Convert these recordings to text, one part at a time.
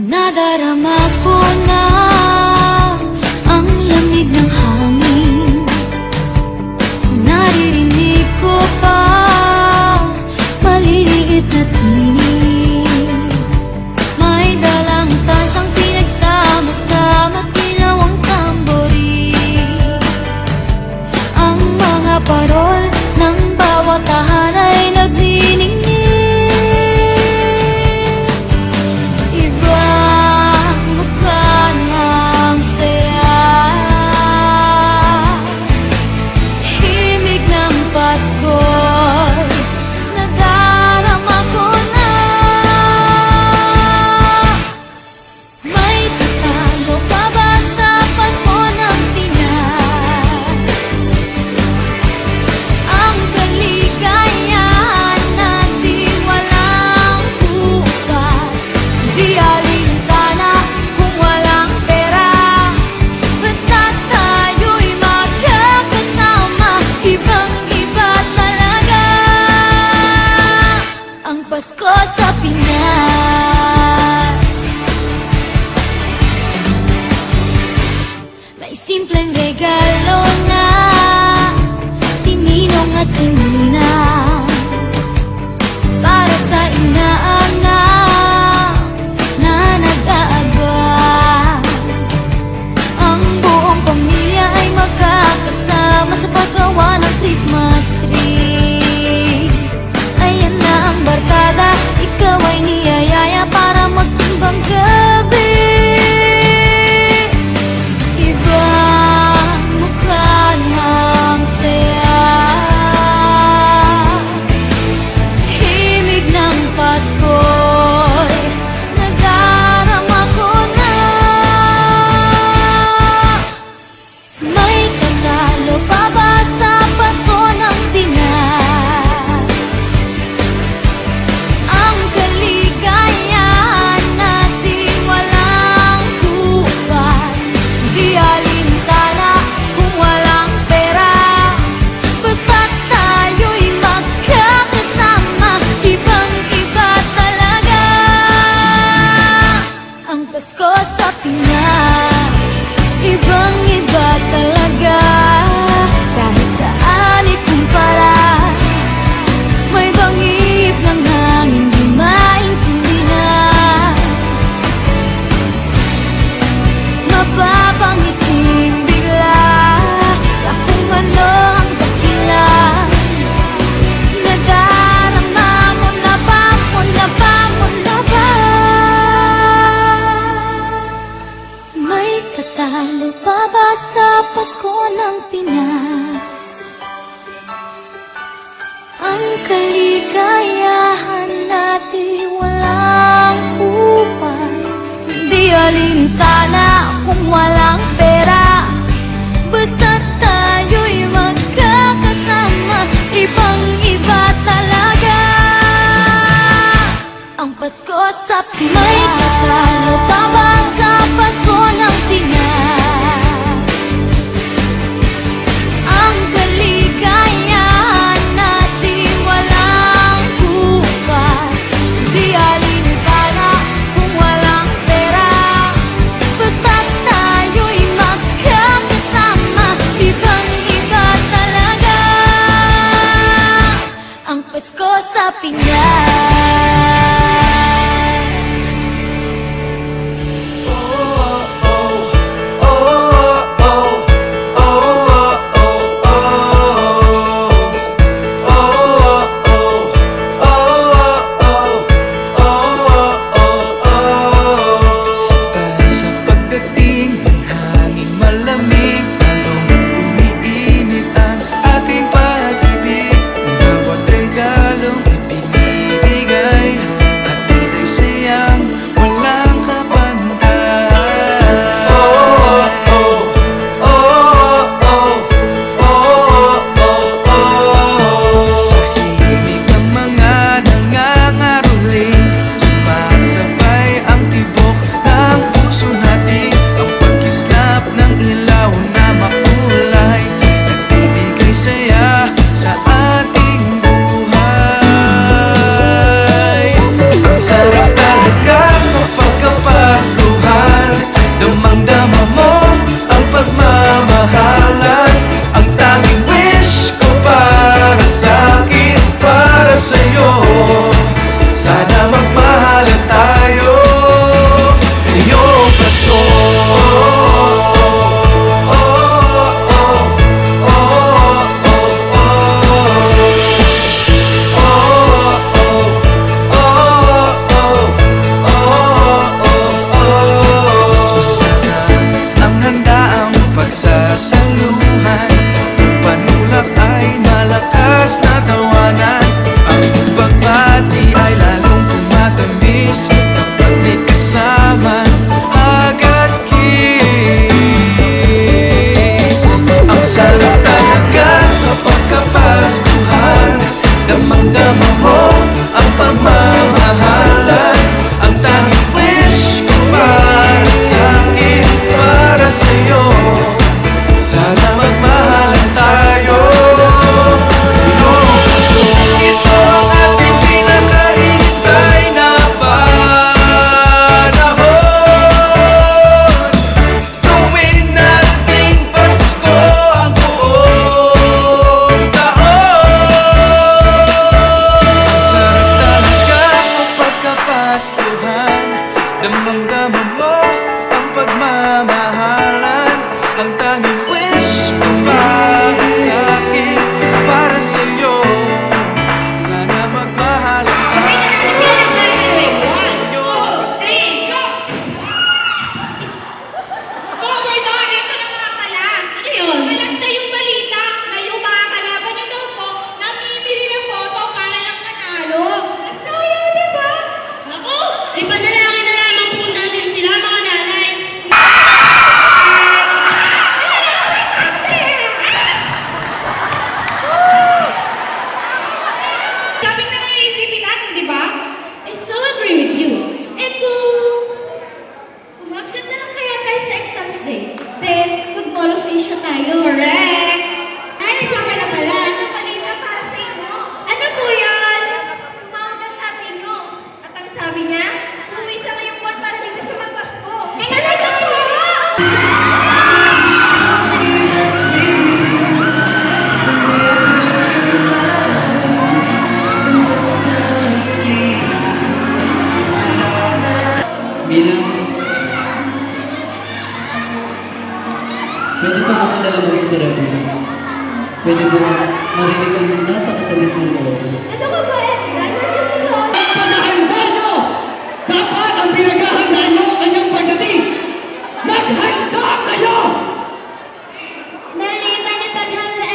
Nadarama ko na ang lamig ng hangin. Naririnig ko pa maliliit na tinig. May dalang tasang pinagsama-sama, tinawang tamborin. Ang mga parol ng bawat tahan ay nagniningning. Pasko sa Pinas. May simpleng regalo na sininong at sininang para sa inaanak na nag-aabang. Ang buong pamilya ay magkakasama sa paggawa ng Christmas tree. Ayan na ang barkada, ikaw ay niyayaya para magsimbang gabi. Ibang mukha ng saya, himig ng Pasko'y nadarama ko na. May tatalo pa ba sa Pasko ng Pinas? Pasko sa Pinas, ibang-iba talaga. Kahit saan ikumpara, may bangib ng hangin di maintindihan. Mapapangiting bigla sa kung ano ang dakilan. Nadarama mo na ba, mo na ba, mo na ba? May katalo pa ba sa Pasko ng Pinas? Ang kaligayahan natin walang upas, di alintana kung walang pera. Basta tayo'y magkakasama, ibang-iba talaga ang Pasko sa Pinas. May katalo pa ba sa Pasko ng Pinas? Ang kaligayahan natin walang bukas, di alintana kung walang pera. Basta tayo'y magkakasama, ibang-iba talaga ang Pasko sa Pinas. Damang-dama mo ang pagmamahalan. Ang tanging wish ko para sa'kin, para sa'yo. Sana magmahalan tayo. Cover na! Ito na nga pala! Ano yun? Kalat na yung balita na yung mga kalaban nyo daw po namimili ng photo para lang manalo. At tayo, di ba? Naku! Ipanalangin na lamang po natin sila, mga nanay. Sabi na lang iisipin natin, di ba? I so agree with you. Eh kung absent na lang kaya tayo sa exams day, then mag-mall of Asia tayo. Correct! Ay, nandiyan ka na pala. Ano balita para sa inyo? Ano po yan? Tumawag ang tatay nyo. At ang sabi niya, umuwi siya ngayong buwan para dito siya magpasko. Talaga po! Bilang pwede pa ako talaga maging therapy. Pwede ba marinig ang napakatalis ng loob? Ano ka ba, Edna? Nandiyan si Lola. Panahanda nyo! Dapat ang pinaghahanda nyo ang kanyang pagdating! Maghanda kayo! Maliban na paghanda.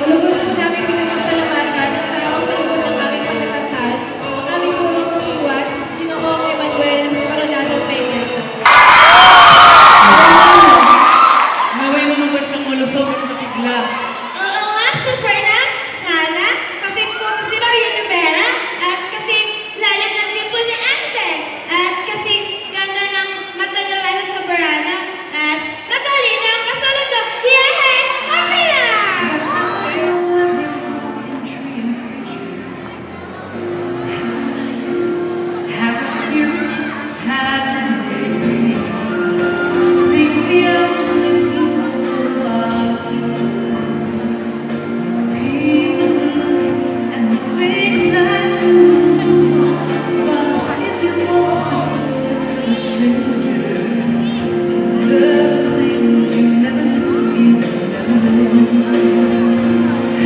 Lubos po namin pinagpasalamatan at nakakasalubong ng aming pagkakasal, ang aming punong kasiwat, Ginoong Emmanuel Coronado Peña. Naway naman ba siyang malusog at masigla? Oo nga, super na! Hala, kaping puto si Maria Rivera, at kaping lalim ng dimple ni Ante, at kaping ganda ng mata ng Alan Cabarana, at madali na ang kasalat ng Yehey! Happy na! Has a spirit, has a name. Think the only people are people and think that. But if you walk the footsteps of a stranger, the things you never knew, you never knew.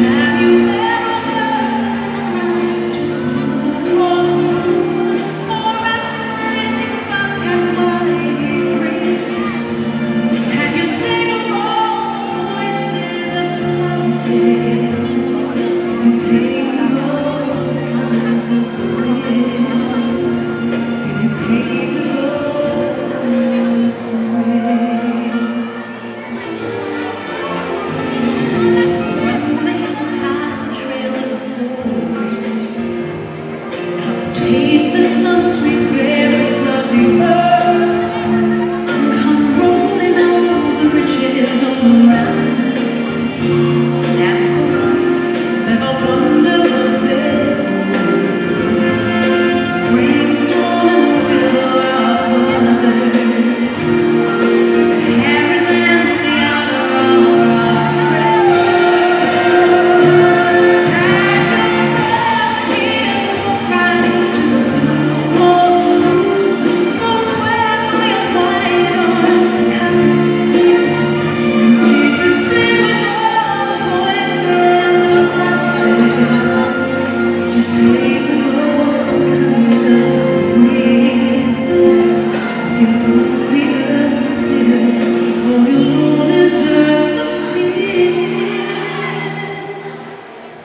Have you ever heard to walk? Or ask anything about that mighty grace? Can you sing of all the voices of the mountain? You paint the colors of the wind. You paint the colors of the wind. When they hide trails of forest, taste the some sweet berries of the earth. Come rolling over the riches around us. And for us, never wonder what they're brainstorm and will our wonders. The herring and the otter are our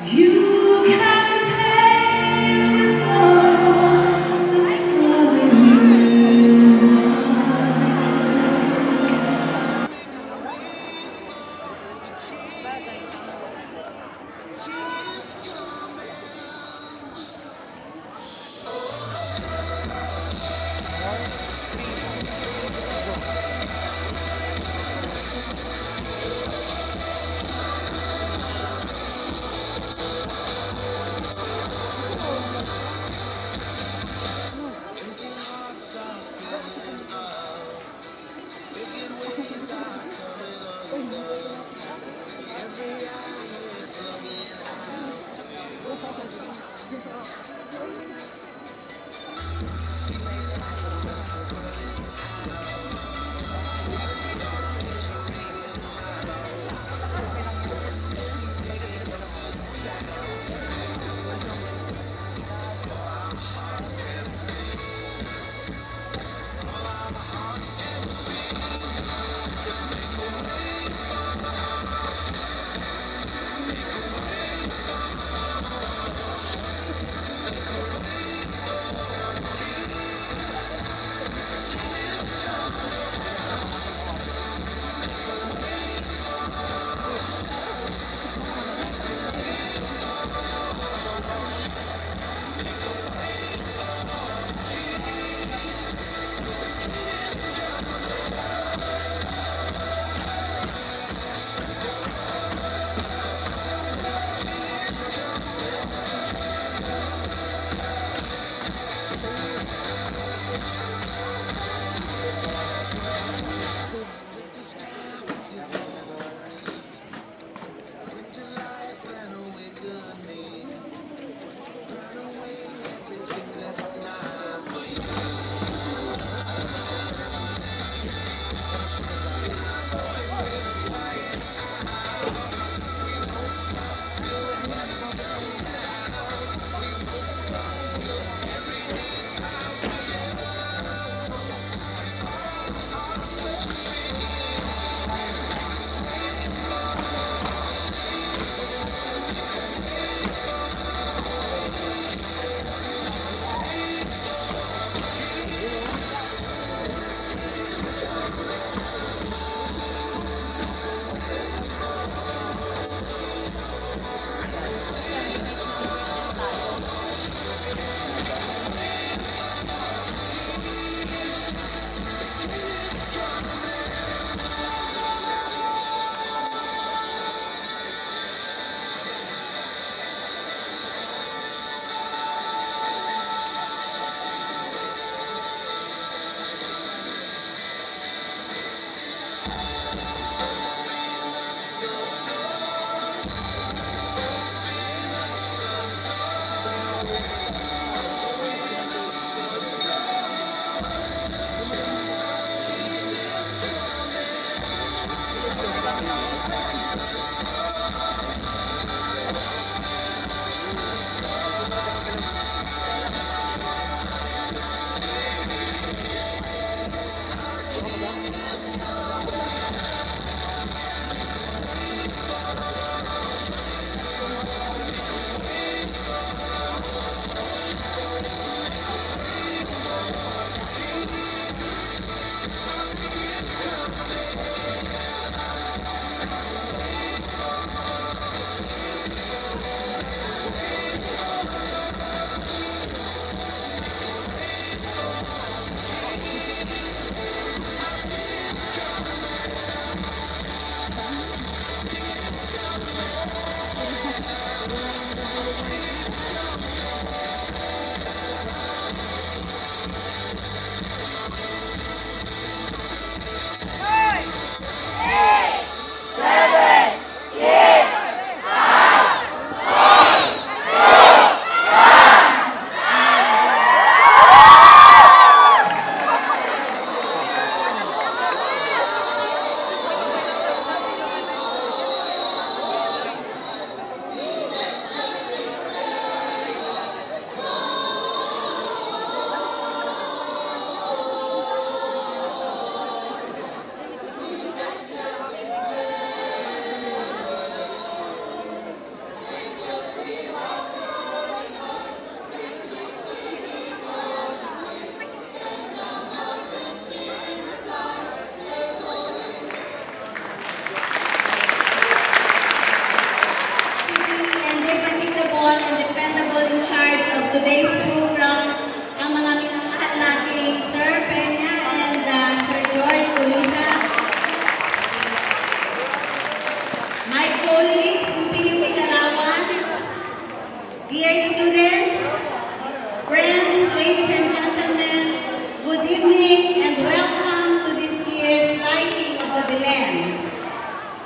You can paint with all the colors.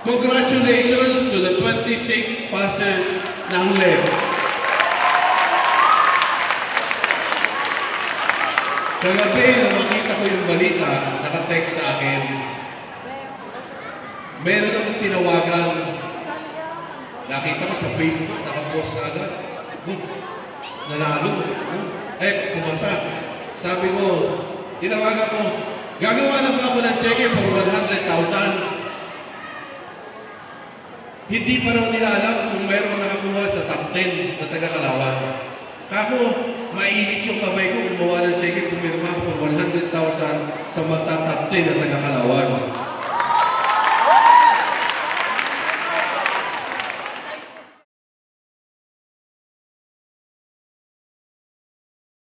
Congratulations to the 26 passers ng LEP. Kagabi, nung makita ko yung balita, nakatext sa akin, meron akong tinawagan. Nakita ko sa Facebook, nakapost na agad. Nanalo. Pumasa. Sabi ko, tinawagan ko, gagawa na ba ako ng cheque for 100,000? Hindi pa raw nila alam kung mayroon nakakuha sa top 10 na taga-Kalawan. Kako, mainit yung kamay ko gumawa ng cheque pumirma for 100,000 sa mga top 10 na taga-Kalawan.